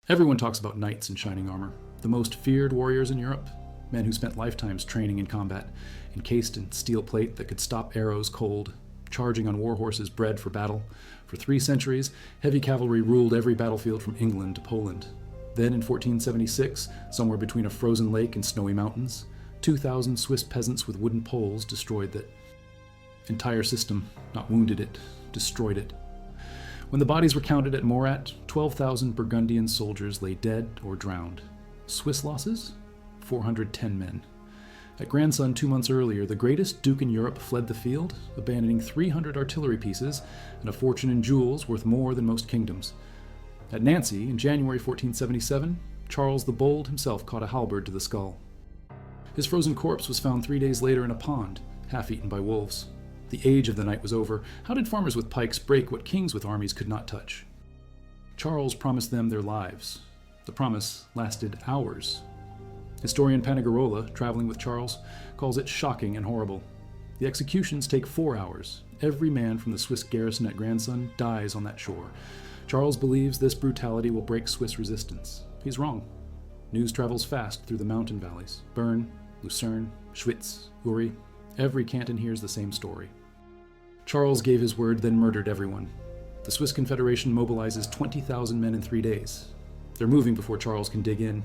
Everyone talks about knights in shining armor, the most feared warriors in Europe, men who spent lifetimes training in combat, encased in steel plate that could stop arrows cold, charging on war horses bred for battle. For 3 centuries, heavy cavalry ruled every battlefield from England to Poland. Then in 1476, somewhere between a frozen lake and snowy mountains, 2,000 Swiss peasants with wooden poles destroyed that entire system, not wounded it, destroyed it. When the bodies were counted at Morat, 12,000 Burgundian soldiers lay dead or drowned. Swiss losses? 410 men. At Grandson 2 months earlier, the greatest duke in Europe fled the field, abandoning 300 artillery pieces and a fortune in jewels worth more than most kingdoms. At Nancy, in January 1477, Charles the Bold himself caught a halberd to the skull. His frozen corpse was found 3 days later in a pond, half-eaten by wolves. The age of the knight was over. How did farmers with pikes break what kings with armies could not touch? Charles promised them their lives. The promise lasted hours. Historian Panigarola, traveling with Charles, calls it shocking and horrible. The executions take 4 hours. Every man from the Swiss garrison at Grandson dies on that shore. Charles believes this brutality will break Swiss resistance. He's wrong. News travels fast through the mountain valleys. Bern, Lucerne, Schwyz, Uri. Every canton hears the same story. Charles gave his word, then murdered everyone. The Swiss Confederation mobilizes 20,000 men in 3 days. They're moving before Charles can dig in.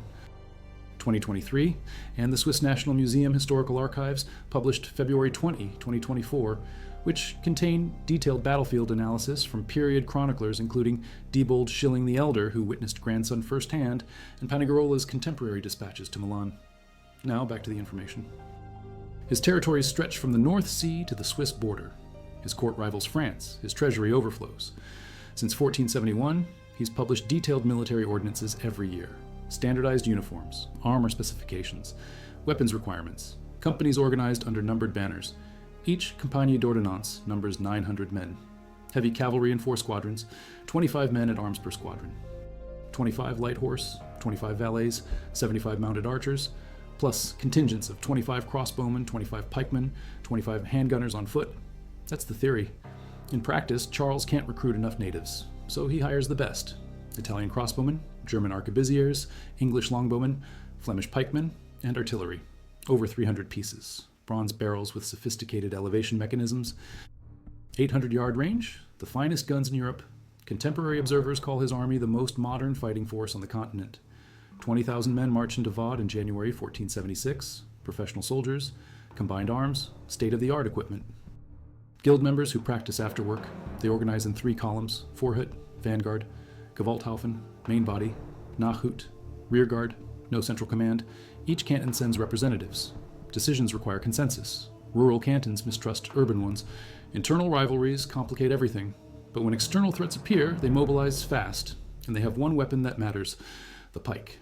2023, and the Swiss National Museum Historical Archives published February 20, 2024, which contain detailed battlefield analysis from period chroniclers including Diebold Schilling the Elder, who witnessed Grandson firsthand, and Panigarola's contemporary dispatches to Milan. Now back to the information. His territories stretch from the North Sea to the Swiss border. His court rivals France. His treasury overflows. Since 1471, he's published detailed military ordinances every year. Standardized uniforms, armor specifications, weapons requirements, companies organized under numbered banners. Each Compagnie d'Ordonnance numbers 900 men. Heavy cavalry in 4 squadrons, 25 men at arms per squadron. 25 light horse, 25 valets, 75 mounted archers, plus contingents of 25 crossbowmen, 25 pikemen, 25 handgunners on foot. That's the theory. In practice, Charles can't recruit enough natives, so he hires the best. Italian crossbowmen, German arquebusiers, English longbowmen, Flemish pikemen, and artillery. Over 300 pieces. Bronze barrels with sophisticated elevation mechanisms. 800-yard range, the finest guns in Europe. Contemporary observers call his army the most modern fighting force on the continent. 20,000 men march into Vaud in January 1476. Professional soldiers, combined arms, state-of-the-art equipment. Guild members who practice after work. They organize in 3 columns: Vorhut, Vanguard, Gewalthaufen, main body, Nachhut, rearguard, no central command. Each canton sends representatives. Decisions require consensus. Rural cantons mistrust urban ones. Internal rivalries complicate everything. But when external threats appear, they mobilize fast, and they have one weapon that matters: the pike.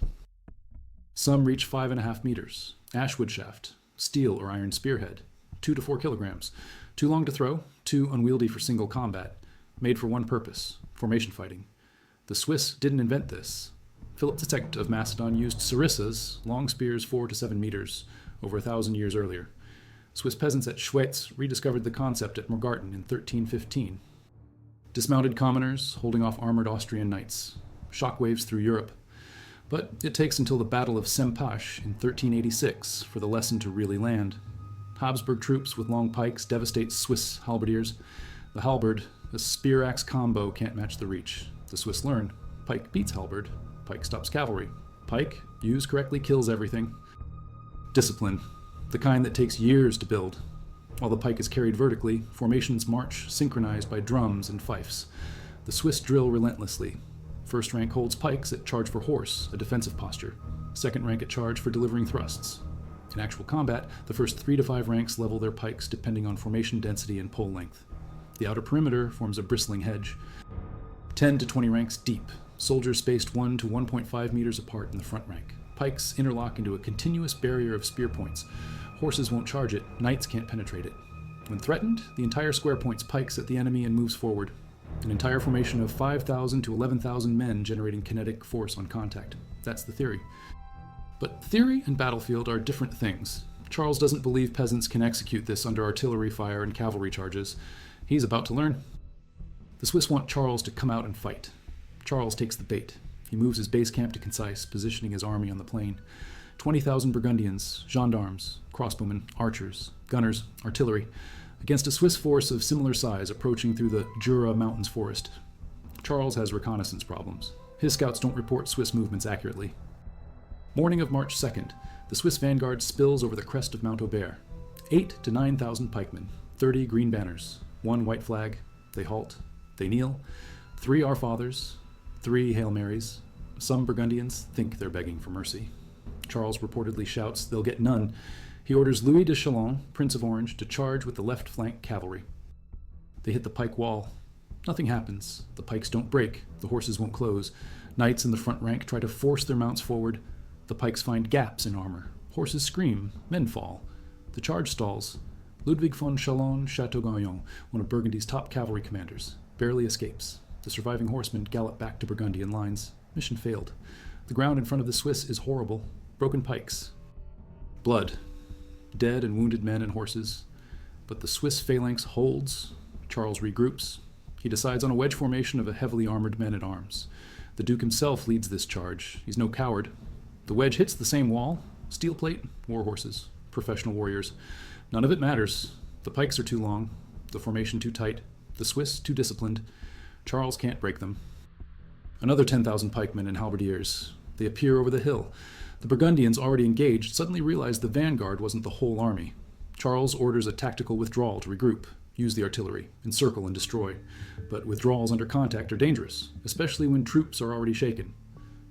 Some reach 5.5 meters. Ashwood shaft, steel or iron spearhead, 2 to 4 kilograms. Too long to throw, too unwieldy for single combat. Made for one purpose: formation fighting. The Swiss didn't invent this. Philip II of Macedon used sarissas, long spears 4 to 7 meters, over 1,000 years earlier. Swiss peasants at Schwyz rediscovered the concept at Morgarten in 1315. Dismounted commoners holding off armored Austrian knights. Shockwaves through Europe. But it takes until the Battle of Sempach in 1386 for the lesson to really land. Habsburg troops with long pikes devastate Swiss halberdiers. The halberd, a spear-axe combo, can't match the reach. The Swiss learn. Pike beats halberd. Pike stops cavalry. Pike, used correctly, kills everything. Discipline, the kind that takes years to build. While the pike is carried vertically, formations march, synchronized by drums and fifes. The Swiss drill relentlessly. First rank holds pikes at charge for horse, a defensive posture. Second rank at charge for delivering thrusts. In actual combat, the first 3 to 5 ranks level their pikes depending on formation density and pole length. The outer perimeter forms a bristling hedge. 10 to 20 ranks deep, soldiers spaced 1 to 1.5 meters apart in the front rank. Pikes interlock into a continuous barrier of spear points. Horses won't charge it, knights can't penetrate it. When threatened, the entire square points pikes at the enemy and moves forward. An entire formation of 5,000 to 11,000 men generating kinetic force on contact. That's the theory. But theory and battlefield are different things. Charles doesn't believe peasants can execute this under artillery fire and cavalry charges. He's about to learn. The Swiss want Charles to come out and fight. Charles takes the bait. He moves his base camp to Concise, positioning his army on the plain. 20,000 Burgundians, gendarmes, crossbowmen, archers, gunners, artillery, against a Swiss force of similar size approaching through the Jura Mountains forest. Charles has reconnaissance problems. His scouts don't report Swiss movements accurately. Morning of March 2nd, the Swiss vanguard spills over the crest of Mount Aubert. 8,000 to 9,000 pikemen, 30 green banners, 1 white flag. They halt. They kneel. 3 Our Fathers, 3 Hail Marys. Some Burgundians think they're begging for mercy. Charles reportedly shouts they'll get none. He orders Louis de Chalon, Prince of Orange, to charge with the left flank cavalry. They hit the pike wall. Nothing happens. The pikes don't break. The horses won't close. Knights in the front rank try to force their mounts forward. The pikes find gaps in armor. Horses scream. Men fall. The charge stalls. Ludwig von Chalon-Chateauguyon, one of Burgundy's top cavalry commanders, barely escapes. The surviving horsemen gallop back to Burgundian lines. Mission failed. The ground in front of the Swiss is horrible. Broken pikes. Blood. Dead and wounded men and horses. But the Swiss phalanx holds. Charles regroups. He decides on a wedge formation of a heavily armored men-at-arms. The Duke himself leads this charge. He's no coward. The wedge hits the same wall. Steel plate, war horses, professional warriors. None of it matters. The pikes are too long, the formation too tight, the Swiss too disciplined. Charles can't break them. Another 10,000 pikemen and halberdiers. They appear over the hill. The Burgundians, already engaged, suddenly realize the vanguard wasn't the whole army. Charles orders a tactical withdrawal to regroup, use the artillery, encircle and destroy. But withdrawals under contact are dangerous, especially when troops are already shaken.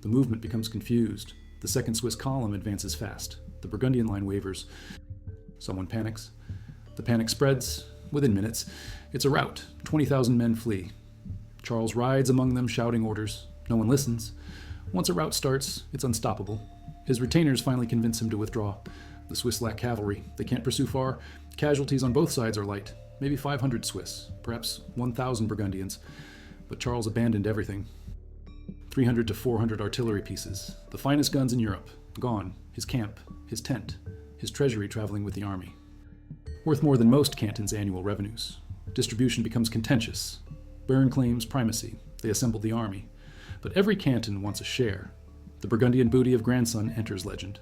The movement becomes confused. The second Swiss column advances fast. The Burgundian line wavers. Someone panics. The panic spreads. Within minutes, it's a rout. 20,000 men flee. Charles rides among them, shouting orders. No one listens. Once a rout starts, it's unstoppable. His retainers finally convince him to withdraw. The Swiss lack cavalry. They can't pursue far. Casualties on both sides are light. Maybe 500 Swiss, perhaps 1,000 Burgundians. But Charles abandoned everything. 300 to 400 artillery pieces, the finest guns in Europe, gone. His camp, his tent, his treasury traveling with the army. Worth more than most cantons' annual revenues. Distribution becomes contentious. Bern claims primacy. They assembled the army. But every canton wants a share. The Burgundian booty of grandson enters legend.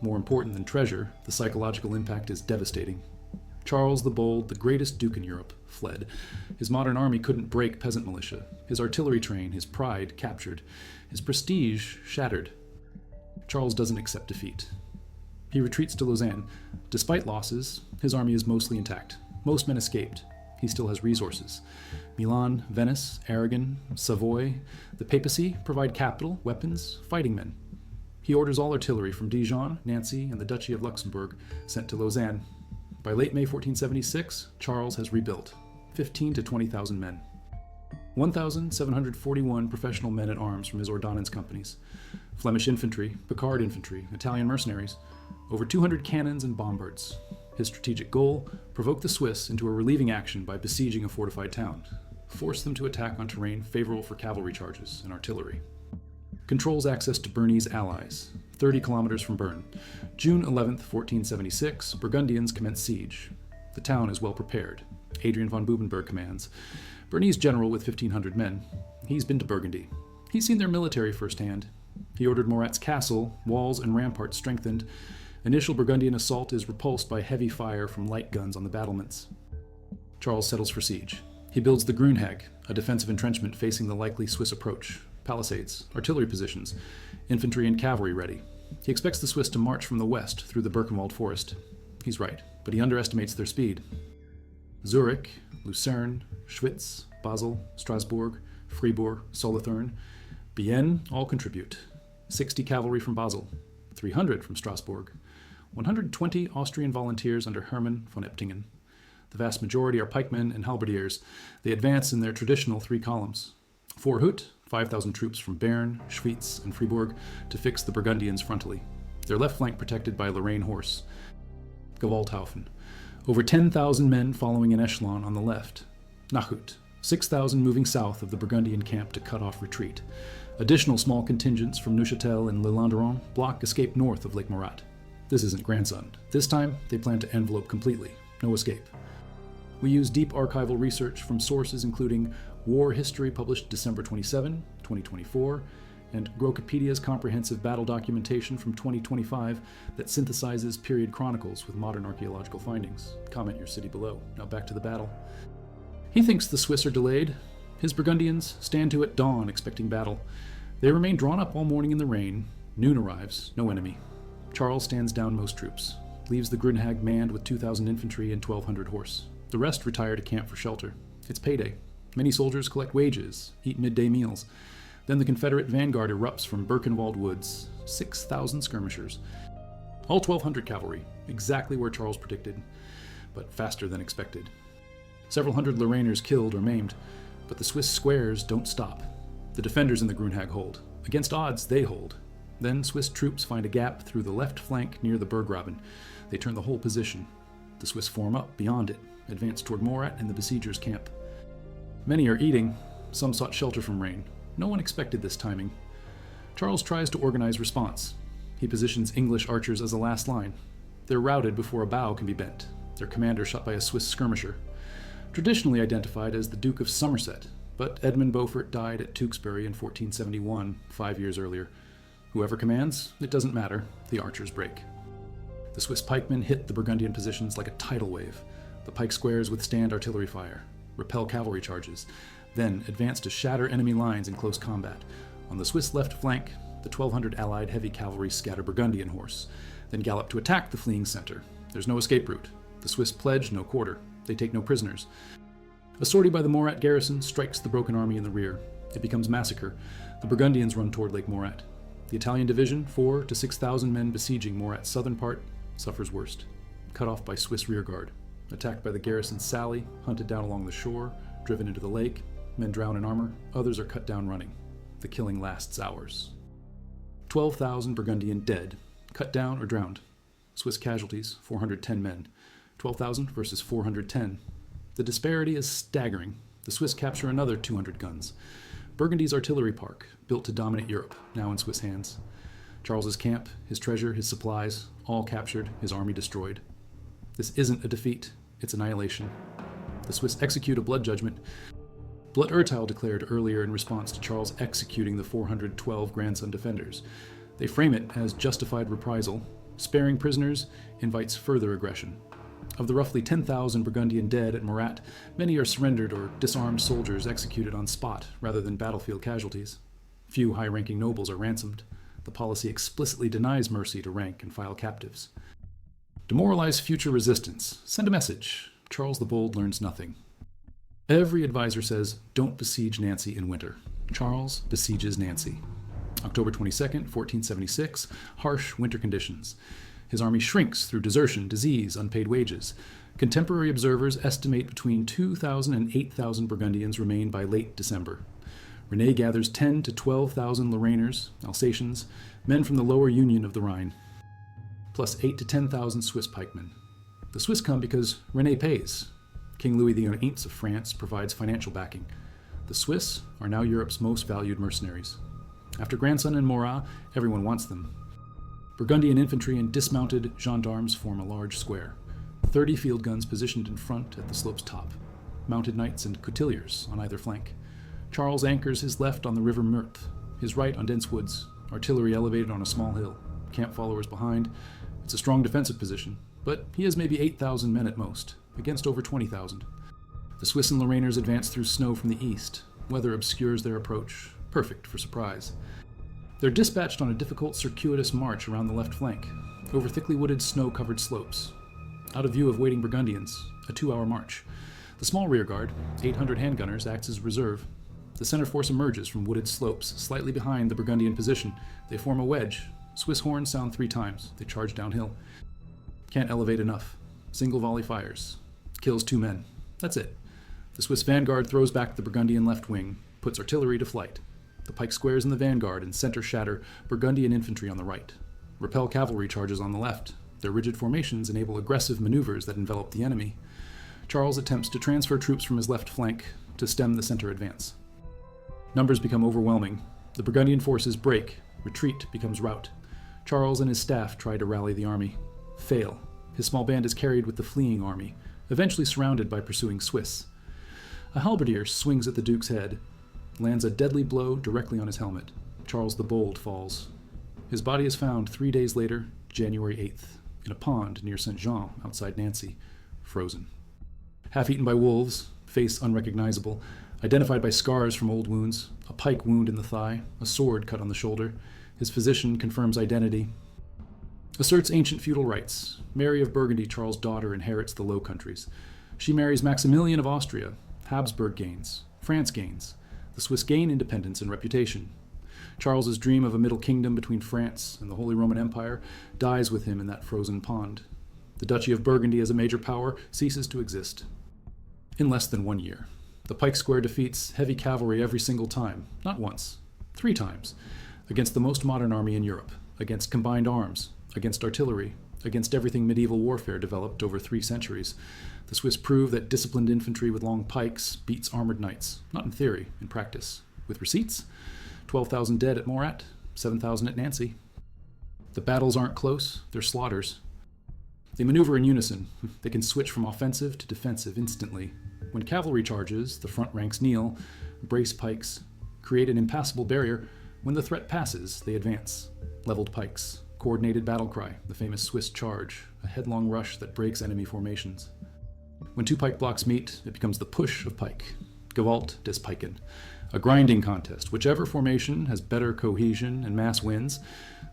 More important than treasure, the psychological impact is devastating. Charles the Bold, the greatest duke in Europe, fled. His modern army couldn't break peasant militia. His artillery train, his pride, captured. His prestige, shattered. Charles doesn't accept defeat. He retreats to Lausanne. Despite losses, his army is mostly intact. Most men escaped. He still has resources. Milan, Venice, Aragon, Savoy, the papacy provide capital, weapons, fighting men. He orders all artillery from Dijon, Nancy, and the Duchy of Luxembourg sent to Lausanne. By late May 1476, Charles has rebuilt 15,000 to 20,000 men. 1,741 professional men-at-arms from his ordonnance companies, Flemish infantry, Picard infantry, Italian mercenaries, over 200 cannons and bombards. His strategic goal, provoke the Swiss into a relieving action by besieging a fortified town, force them to attack on terrain favorable for cavalry charges and artillery. Controls access to Bernese allies, 30 kilometers from Bern. June 11, 1476, Burgundians commence siege. The town is well prepared. Adrian von Bubenberg commands. Bernese general with 1,500 men. He's been to Burgundy. He's seen their military firsthand. He ordered Morat's castle, walls and ramparts strengthened. Initial Burgundian assault is repulsed by heavy fire from light guns on the battlements. Charles settles for siege. He builds the Grünheg, a defensive entrenchment facing the likely Swiss approach. Palisades, artillery positions, infantry and cavalry ready. He expects the Swiss to march from the west through the Birkenwald forest. He's right, but he underestimates their speed. Zurich, Lucerne, Schwyz, Basel, Strasbourg, Fribourg, Solothurn, Bienne all contribute. 60 cavalry from Basel, 300 from Strasbourg, 120 Austrian volunteers under Hermann von Eptingen. The vast majority are pikemen and halberdiers. They advance in their traditional 3 columns. 4 Hut, 5,000 troops from Bern, Schwyz, and Fribourg to fix the Burgundians frontally. Their left flank protected by Lorraine horse. Gewalthaufen, over 10,000 men following in echelon on the left. Nachut, 6,000 moving south of the Burgundian camp to cut off retreat. Additional small contingents from Neuchâtel and Le Landeron block escape north of Lake Morat. This isn't grandson. This time, they plan to envelope completely. No escape. We use deep archival research from sources including War History published December 27, 2024, and Grokopedia's comprehensive battle documentation from 2025 that synthesizes period chronicles with modern archaeological findings. Comment your city below. Now back to the battle. He thinks the Swiss are delayed. His Burgundians stand to at dawn, expecting battle. They remain drawn up all morning in the rain. Noon arrives, no enemy. Charles stands down most troops, leaves the Grünhag manned with 2,000 infantry and 1,200 horse. The rest retire to camp for shelter. It's payday. Many soldiers collect wages, eat midday meals. Then the Confederate vanguard erupts from Birkenwald Woods, 6,000 skirmishers. All 1,200 cavalry, exactly where Charles predicted, but faster than expected. Several hundred Lorrainers killed or maimed, but the Swiss squares don't stop. The defenders in the Grünhag hold. Against odds, they hold. Then Swiss troops find a gap through the left flank near the Berggraben. They turn the whole position. The Swiss form up beyond it, advance toward Morat and the besiegers' camp. Many are eating. Some sought shelter from rain. No one expected this timing. Charles tries to organize response. He positions English archers as a last line. They're routed before a bow can be bent. Their commander shot by a Swiss skirmisher, traditionally identified as the Duke of Somerset, but Edmund Beaufort died at Tewkesbury in 1471, 5 years earlier. Whoever commands, it doesn't matter, the archers break. The Swiss pikemen hit the Burgundian positions like a tidal wave. The pike squares withstand artillery fire, repel cavalry charges, then advance to shatter enemy lines in close combat. On the Swiss left flank, the 1,200 allied heavy cavalry scatter Burgundian horse, then gallop to attack the fleeing center. There's no escape route. The Swiss pledge no quarter. They take no prisoners. A sortie by the Morat garrison strikes the broken army in the rear. It becomes massacre. The Burgundians run toward Lake Morat. The Italian division, 4,000 to 6,000 men besieging Morat's southern part, suffers worst. Cut off by Swiss rearguard. Attacked by the garrison's sally, hunted down along the shore, driven into the lake. Men drown in armor. Others are cut down running. The killing lasts hours. 12,000 Burgundian dead, cut down or drowned. Swiss casualties, 410 men. 12,000 versus 410. The disparity is staggering. The Swiss capture another 200 guns. Burgundy's artillery park, built to dominate Europe, now in Swiss hands. Charles's camp, his treasure, his supplies, all captured, his army destroyed. This isn't a defeat, it's annihilation. The Swiss execute a blood judgment. Blood Urteil declared earlier in response to Charles executing the 412 grandson defenders. They frame it as justified reprisal. Sparing prisoners invites further aggression. Of the roughly 10,000 Burgundian dead at Morat, many are surrendered or disarmed soldiers executed on spot rather than battlefield casualties. Few high-ranking nobles are ransomed. The policy explicitly denies mercy to rank and file captives. Demoralize future resistance. Send a message. Charles the Bold learns nothing. Every advisor says, don't besiege Nancy in winter. Charles besieges Nancy. October 22nd, 1476, harsh winter conditions. His army shrinks through desertion, disease, unpaid wages. Contemporary observers estimate between 2,000 and 8,000 Burgundians remain by late December. René gathers 10 to 12,000 Lorrainers, Alsatians, men from the lower Union of the Rhine, plus 8 to 10,000 Swiss pikemen. The Swiss come because René pays. King Louis XVIII of France provides financial backing. The Swiss are now Europe's most valued mercenaries. After Grandson and Morat, everyone wants them. Burgundian infantry and dismounted gendarmes form a large square. 30 field guns positioned in front at the slope's top. Mounted knights and couturiers on either flank. Charles anchors his left on the river Meurthe, his right on dense woods, artillery elevated on a small hill, camp followers behind. It's a strong defensive position, but he has maybe 8,000 men at most, against over 20,000. The Swiss and Lorrainers advance through snow from the east. Weather obscures their approach, perfect for surprise. They're dispatched on a difficult circuitous march around the left flank, over thickly wooded snow-covered slopes. Out of view of waiting Burgundians, a 2-hour march. The small rearguard, 800 handgunners, acts as reserve. The center force emerges from wooded slopes, slightly behind the Burgundian position. They form a wedge. Swiss horns sound 3 times. They charge downhill. Can't elevate enough. Single volley fires. Kills 2 men. That's it. The Swiss vanguard throws back the Burgundian left wing, puts artillery to flight. The pike squares in the vanguard and center shatter Burgundian infantry on the right. Repel cavalry charges on the left. Their rigid formations enable aggressive maneuvers that envelop the enemy. Charles attempts to transfer troops from his left flank to stem the center advance. Numbers become overwhelming. The Burgundian forces break. Retreat becomes rout. Charles and his staff try to rally the army. Fail. His small band is carried with the fleeing army, eventually surrounded by pursuing Swiss. A halberdier swings at the Duke's head, lands a deadly blow directly on his helmet. Charles the Bold falls. His body is found 3 days later, January 8th, in a pond near St. Jean, outside Nancy, frozen. Half-eaten by wolves, face unrecognizable, identified by scars from old wounds, a pike wound in the thigh, a sword cut on the shoulder. His physician confirms identity. Asserts ancient feudal rights. Mary of Burgundy, Charles' daughter, inherits the Low Countries. She marries Maximilian of Austria. Habsburg gains. France gains. The Swiss gain independence and reputation. Charles's dream of a middle kingdom between France and the Holy Roman Empire dies with him in that frozen pond. The Duchy of Burgundy as a major power ceases to exist. In less than 1 year, the Pike Square defeats heavy cavalry every single time, not once, 3 times, against the most modern army in Europe, against combined arms, against artillery, against everything medieval warfare developed over 3 centuries. The Swiss prove that disciplined infantry with long pikes beats armored knights, not in theory, in practice. With receipts, 12,000 dead at Morat, 7,000 at Nancy. The battles aren't close, they're slaughters. They maneuver in unison. They can switch from offensive to defensive instantly. When cavalry charges, the front ranks kneel, brace pikes, create an impassable barrier. When the threat passes, they advance. Leveled pikes, coordinated battle cry, the famous Swiss charge, a headlong rush that breaks enemy formations. When 2 pike blocks meet, it becomes the push of pike, Gewalt des Piken, a grinding contest. Whichever formation has better cohesion and mass wins.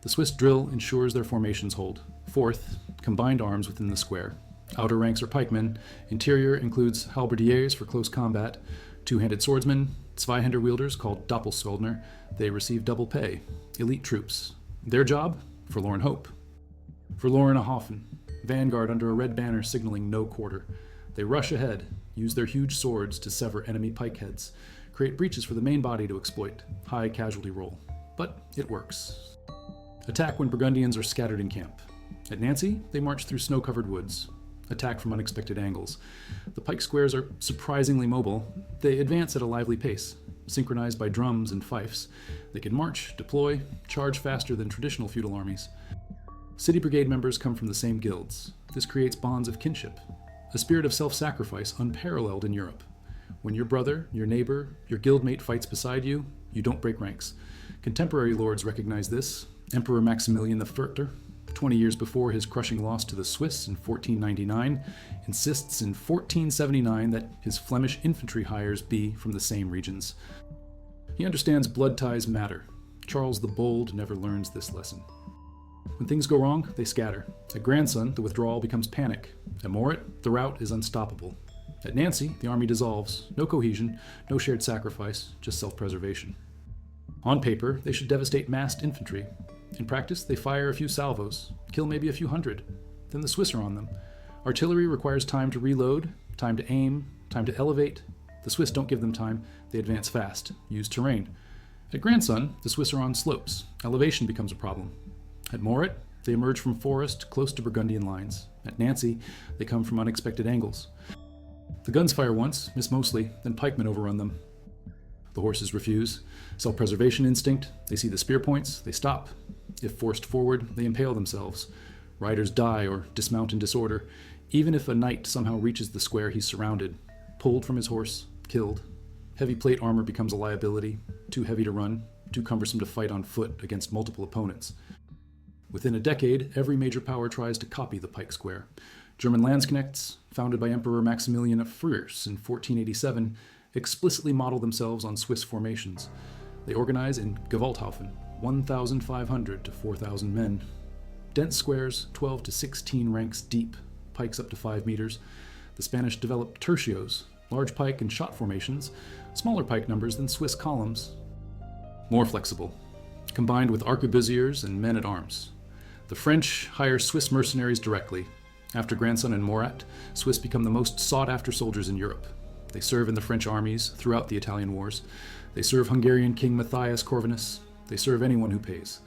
The Swiss drill ensures their formations hold. 4th, combined arms within the square. Outer ranks are pikemen. Interior includes halberdiers for close combat, 2-handed swordsmen, Zweihänder wielders called Doppelsoldner. They receive double pay. Elite troops. Their job? Forlorn hope. Verlorene Hoffen, vanguard under a red banner signaling no quarter. They rush ahead, use their huge swords to sever enemy pike heads, create breaches for the main body to exploit. High casualty roll. But it works. Attack when Burgundians are scattered in camp. At Nancy, they march through snow-covered woods. Attack from unexpected angles. The pike squares are surprisingly mobile. They advance at a lively pace, synchronized by drums and fifes. They can march, deploy, charge faster than traditional feudal armies. City brigade members come from the same guilds. This creates bonds of kinship, a spirit of self-sacrifice unparalleled in Europe. When your brother, your neighbor, your guildmate fights beside you, you don't break ranks. Contemporary lords recognize this. Emperor Maximilian the Furter, 20 years before his crushing loss to the Swiss in 1499, insists in 1479 that his Flemish infantry hires be from the same regions. He understands blood ties matter. Charles the Bold never learns this lesson. When things go wrong, they scatter. At Grandson, the withdrawal becomes panic. At Morat, the rout is unstoppable. At Nancy, the army dissolves. No cohesion, no shared sacrifice, just self-preservation. On paper, they should devastate massed infantry. In practice, they fire a few salvos, kill maybe a few hundred. Then the Swiss are on them. Artillery requires time to reload, time to aim, time to elevate. The Swiss don't give them time. They advance fast, use terrain. At Grandson, the Swiss are on slopes. Elevation becomes a problem. At Morat, they emerge from forest close to Burgundian lines. At Nancy, they come from unexpected angles. The guns fire once, miss mostly, then pikemen overrun them. The horses refuse. Self-preservation instinct, they see the spear points, they stop. If forced forward, they impale themselves. Riders die or dismount in disorder. Even if a knight somehow reaches the square he's surrounded, pulled from his horse, killed. Heavy plate armor becomes a liability, too heavy to run, too cumbersome to fight on foot against multiple opponents. Within a decade, every major power tries to copy the pike square. German Landsknechts, founded by Emperor Maximilian of Fürst in 1487, explicitly model themselves on Swiss formations. They organize in Gewalthaufen, 1,500 to 4,000 men. Dense squares, 12 to 16 ranks deep, pikes up to 5 meters. The Spanish developed tertios, large pike and shot formations, smaller pike numbers than Swiss columns. More flexible, combined with arquebusiers and men-at-arms. The French hire Swiss mercenaries directly. After Grandson and Morat, Swiss become the most sought-after soldiers in Europe. They serve in the French armies throughout the Italian wars. They serve Hungarian King Matthias Corvinus. They serve anyone who pays.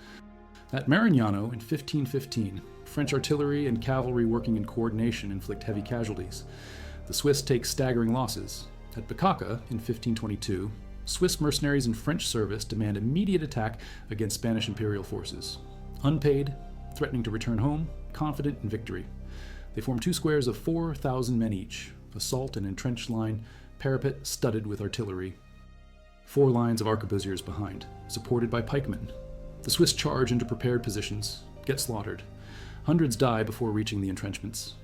At Marignano in 1515, French artillery and cavalry working in coordination inflict heavy casualties. The Swiss take staggering losses. At Bicacca in 1522, Swiss mercenaries in French service demand immediate attack against Spanish imperial forces. Unpaid, threatening to return home, confident in victory. They form 2 squares of 4,000 men each, assault an entrenched line, parapet studded with artillery. 4 lines of arquebusiers behind, supported by pikemen. The Swiss charge into prepared positions, get slaughtered. Hundreds die before reaching the entrenchments.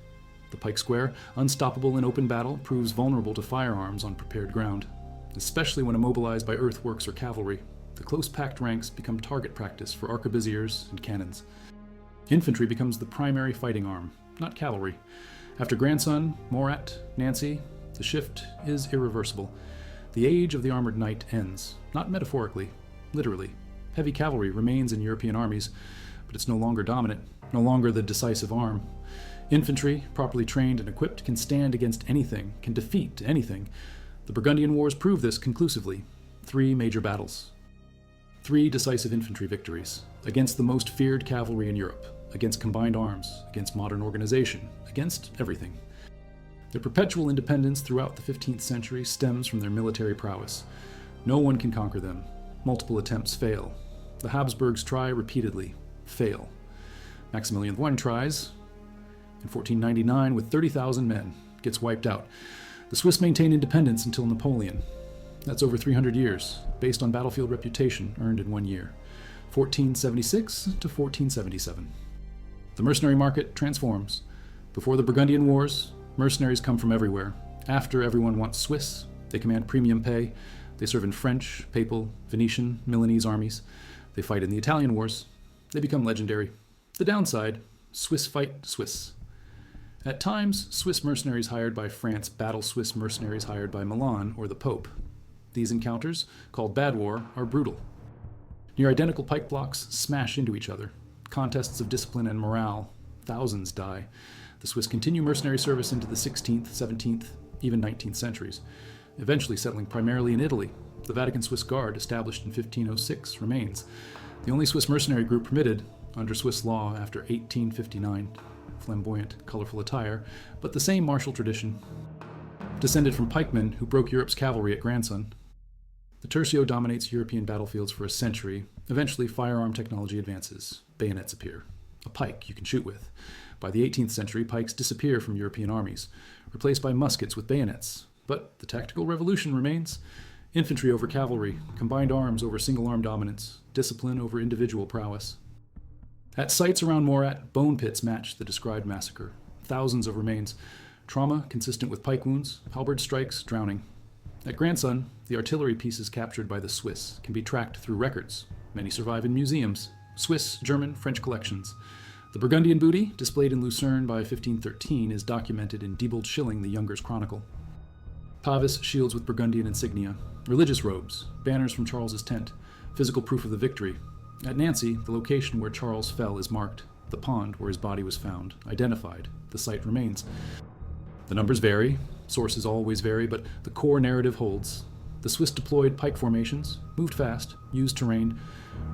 The pike square, unstoppable in open battle, proves vulnerable to firearms on prepared ground, especially when immobilized by earthworks or cavalry. The close-packed ranks become target practice for arquebusiers and cannons. Infantry becomes the primary fighting arm, not cavalry. After Grandson, Morat, Nancy, the shift is irreversible. The age of the armored knight ends, not metaphorically, literally. Heavy cavalry remains in European armies, but it's no longer dominant, no longer the decisive arm. Infantry, properly trained and equipped, can stand against anything, can defeat anything. The Burgundian Wars prove this conclusively. 3 major battles. 3 decisive infantry victories, against the most feared cavalry in Europe, against combined arms, against modern organization, against everything. Their perpetual independence throughout the 15th century stems from their military prowess. No one can conquer them. Multiple attempts fail. The Habsburgs try repeatedly, fail. Maximilian I tries, in 1499 with 30,000 men, gets wiped out. The Swiss maintain independence until Napoleon. That's over 300 years, based on battlefield reputation earned in 1 year, 1476 to 1477. The mercenary market transforms. Before the Burgundian Wars, mercenaries come from everywhere. After, everyone wants Swiss. They command premium pay. They serve in French, Papal, Venetian, Milanese armies. They fight in the Italian wars. They become legendary. The downside, Swiss fight Swiss. At times, Swiss mercenaries hired by France battle Swiss mercenaries hired by Milan or the Pope. These encounters, called bad war, are brutal. Near identical pike blocks smash into each other. Contests of discipline and morale. Thousands die. The Swiss continue mercenary service into the 16th, 17th, even 19th centuries, eventually settling primarily in Italy. The Vatican Swiss Guard, established in 1506, remains the only Swiss mercenary group permitted under Swiss law after 1859. Flamboyant, colorful attire, but the same martial tradition. Descended from pikemen who broke Europe's cavalry at Grandson, the tercio dominates European battlefields for a century. Eventually, firearm technology advances. Bayonets appear. A pike you can shoot with. By the 18th century, pikes disappear from European armies, replaced by muskets with bayonets. But the tactical revolution remains. Infantry over cavalry, combined arms over single-arm dominance, discipline over individual prowess. At sites around Morat, bone pits match the described massacre. Thousands of remains. Trauma consistent with pike wounds, halberd strikes, drowning. At Grandson, the artillery pieces captured by the Swiss can be tracked through records. Many survive in museums, Swiss, German, French collections. The Burgundian booty, displayed in Lucerne by 1513, is documented in Diebold Schilling the Younger's Chronicle. Pavis shields with Burgundian insignia, religious robes, banners from Charles's tent, physical proof of the victory. At Nancy, the location where Charles fell is marked, the pond where his body was found, identified. The site remains. The numbers vary, sources always vary, but the core narrative holds. The Swiss deployed pike formations, moved fast, used terrain,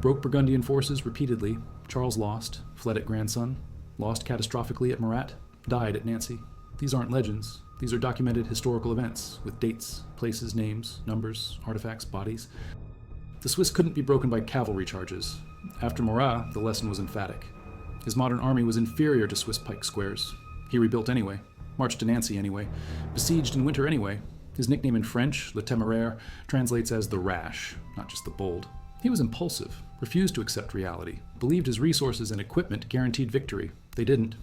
broke Burgundian forces repeatedly. Charles lost, fled at Grandson, lost catastrophically at Morat, died at Nancy. These aren't legends. These are documented historical events with dates, places, names, numbers, artifacts, bodies. The Swiss couldn't be broken by cavalry charges. After Morat, the lesson was emphatic. His modern army was inferior to Swiss pike squares. He rebuilt anyway, marched to Nancy anyway, besieged in winter anyway. His nickname in French, Le Téméraire, translates as the rash, not just the bold. He was impulsive, refused to accept reality, believed his resources and equipment guaranteed victory. They didn't.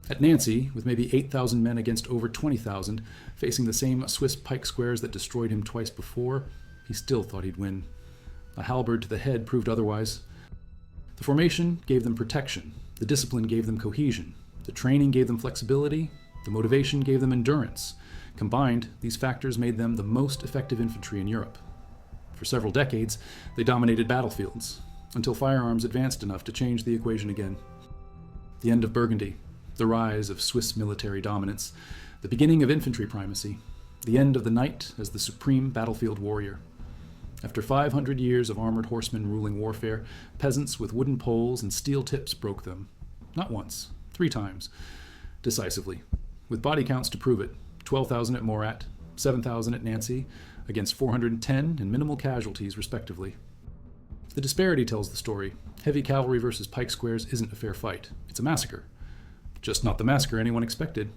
At Nancy, with maybe 8,000 men against over 20,000, facing the same Swiss pike squares that destroyed him twice before, he still thought he'd win. A halberd to the head proved otherwise. The formation gave them protection. The discipline gave them cohesion. The training gave them flexibility. The motivation gave them endurance. Combined, these factors made them the most effective infantry in Europe. For several decades, they dominated battlefields, until firearms advanced enough to change the equation again. The end of Burgundy, the rise of Swiss military dominance, the beginning of infantry primacy, the end of the knight as the supreme battlefield warrior. After 500 years of armored horsemen ruling warfare, peasants with wooden poles and steel tips broke them. Not once, 3 times, decisively, with body counts to prove it. 12,000 at Morat, 7,000 at Nancy, against 410 and minimal casualties, respectively. The disparity tells the story. Heavy cavalry versus pike squares isn't a fair fight. It's a massacre. Just not the massacre anyone expected.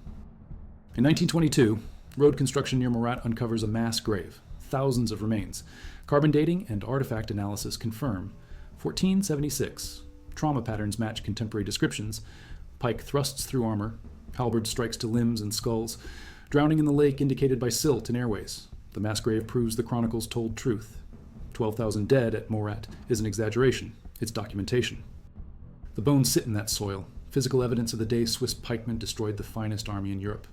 In 1922, road construction near Morat uncovers a mass grave, thousands of remains. Carbon dating and artifact analysis confirm 1476. Trauma patterns match contemporary descriptions. Pike thrusts through armor. Halberd strikes to limbs and skulls. Drowning in the lake indicated by silt and airways. The mass grave proves the chronicles told truth. 12,000 dead at Morat is an exaggeration. It's documentation. The bones sit in that soil, physical evidence of the day Swiss pikemen destroyed the finest army in Europe.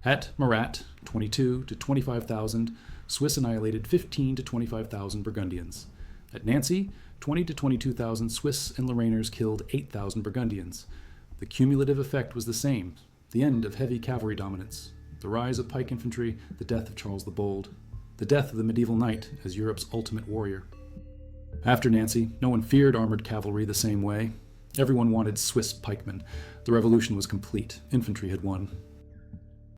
At Morat, 22 to 25,000, Swiss annihilated 15 to 25,000 Burgundians. At Nancy, 20 to 22,000 Swiss and Lorrainers killed 8,000 Burgundians. The cumulative effect was the same, the end of heavy cavalry dominance, the rise of pike infantry, the death of Charles the Bold, the death of the medieval knight as Europe's ultimate warrior. After Nancy, no one feared armored cavalry the same way. Everyone wanted Swiss pikemen. The revolution was complete. Infantry had won.